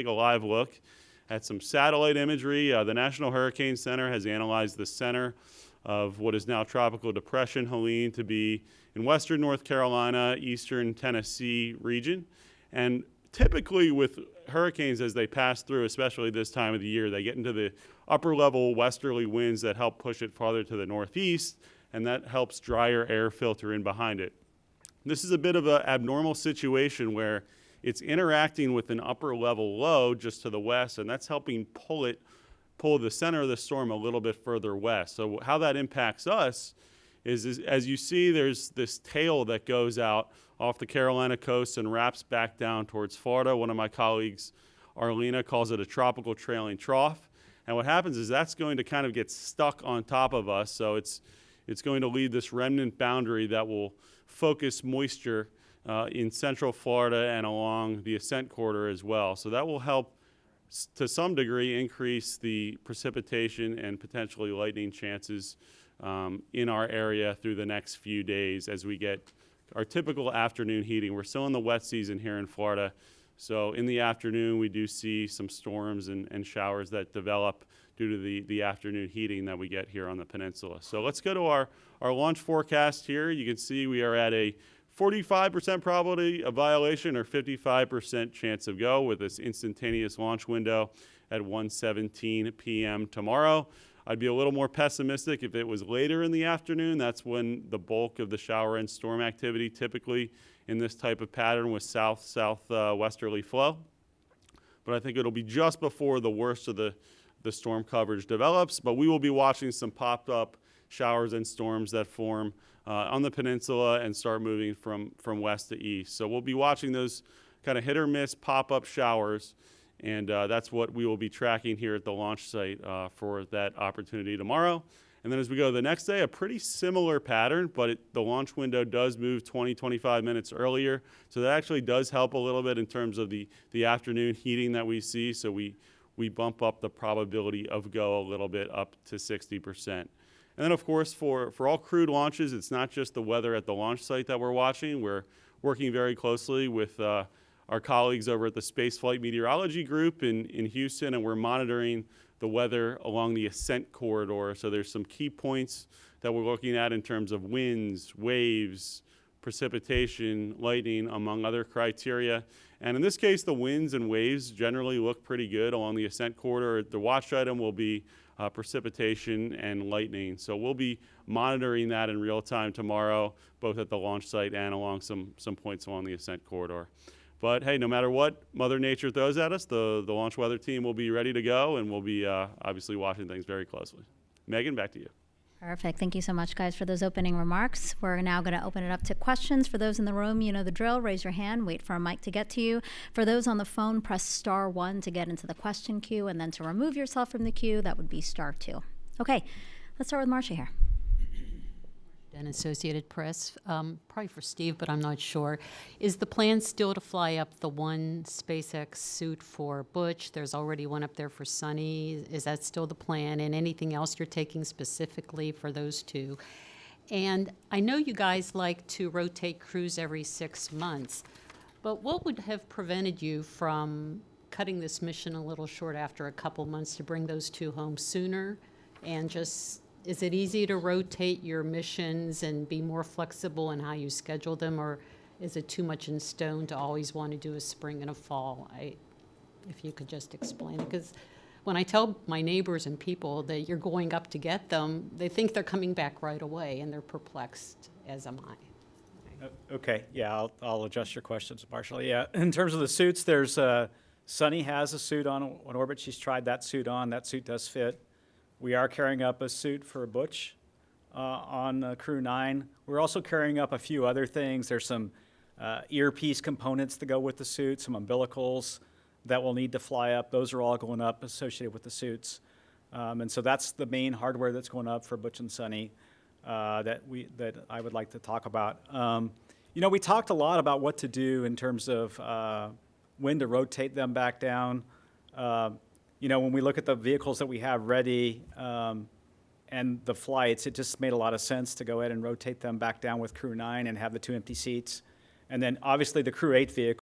take a live look at some satellite imagery. The National Hurricane Center has analyzed the center of what is now Tropical Depression Helene to be in western North Carolina, eastern Tennessee region. And typically with hurricanes as they pass through, especially this time of the year, they get into the upper level westerly winds that help push it farther to the northeast, and that helps drier air filter in behind it. This is a bit of an abnormal situation where it's interacting with an upper level low just to the west, and that's helping pull the center of the storm a little bit further west. So how that impacts us is as you see, there's this tail that goes out off the Carolina coast and wraps back down towards Florida. One of my colleagues, Arlena, calls it a tropical trailing trough. And what happens is that's going to kind of get stuck on top of us. So it's going to leave this remnant boundary that will focus moisture in central Florida and along the ascent corridor as well. So that will help to some degree increase the precipitation and potentially lightning chances in our area through the next few days as we get our typical afternoon heating. We're still in the wet season here in Florida, so in the afternoon we do see some storms and showers that develop due to the afternoon heating that we get here on the peninsula. So let's go to our launch forecast here. You can see we are at a 45% probability of violation or 55% chance of go with this instantaneous launch window at 1:17 p.m. tomorrow. I'd be a little more pessimistic if it was later in the afternoon. That's when the bulk of the shower and storm activity typically in this type of pattern with south-southwesterly flow. But I think it'll be just before the worst of the storm coverage develops. But we will be watching some popped-up showers and storms that form on the peninsula and start moving from west to east. So we'll be watching those kind of hit or miss pop-up showers, and that's what we will be tracking here at the launch site for that opportunity tomorrow. And then as we go to the next day, a pretty similar pattern, but the launch window does move 20-25 minutes earlier. So that actually does help a little bit in terms of the afternoon heating that we see. So we bump up the probability of go a little bit up to 60%. And then, of course, for all crewed launches, it's not just the weather at the launch site that we're watching. We're working very closely with our colleagues over at the Spaceflight Meteorology Group in Houston, and we're monitoring the weather along the ascent corridor. So there's some key points that we're looking at in terms of winds, waves, precipitation, lightning, among other criteria. And in this case, the winds and waves generally look pretty good along the ascent corridor. The watch item will be precipitation and lightning. So we'll be monitoring that in real time tomorrow, both at the launch site and along some points along the ascent corridor. But hey, no matter what Mother Nature throws at us, the launch weather team will be ready to go, and we'll be obviously watching things very closely. Megan, back to you. Perfect. Thank you so much, guys, for those opening remarks. We're now going to open it up to questions. For those in the room, you know the drill. Raise your hand. Wait for a mic to get to you. For those on the phone, press *1 to get into the question queue, and then to remove yourself from the queue, that would be *2. Okay, let's start with Marcia here. And Associated Press, probably for Steve, but I'm not sure. Is the plan still to fly up the one SpaceX suit for Butch? There's already one up there for Sunny. Is that still the plan? And anything else you're taking specifically for those two? And I know you guys like to rotate crews every 6 months, but what would have prevented you from cutting this mission a little short after a couple months to bring those two home sooner? And just, is it easy to rotate your missions and be more flexible in how you schedule them, or is it too much in stone to always want to do a spring and a fall? If you could just explain it, because when I tell my neighbors and people that you're going up to get them, they think they're coming back right away, and they're perplexed, as am I. Okay, yeah, I'll adjust your questions partially. Yeah, in terms of the suits, there's Sunny has a suit on orbit. She's tried that suit on. That suit does fit. We are carrying up a suit for Butch on Crew 9. We're also carrying up a few other things. There's some earpiece components to go with the suit, some umbilicals that will need to fly up. Those are all going up associated with the suits. And so that's the main hardware that's going up for Butch and Sunny that I would like to talk about. You know, we talked a lot about what to do in terms of when to rotate them back down. You know, when we look at the vehicles that we have ready and the flights, it just made a lot of sense to go ahead and rotate them back down with Crew 9 and have the 2 empty seats. And then obviously the Crew 8 vehicle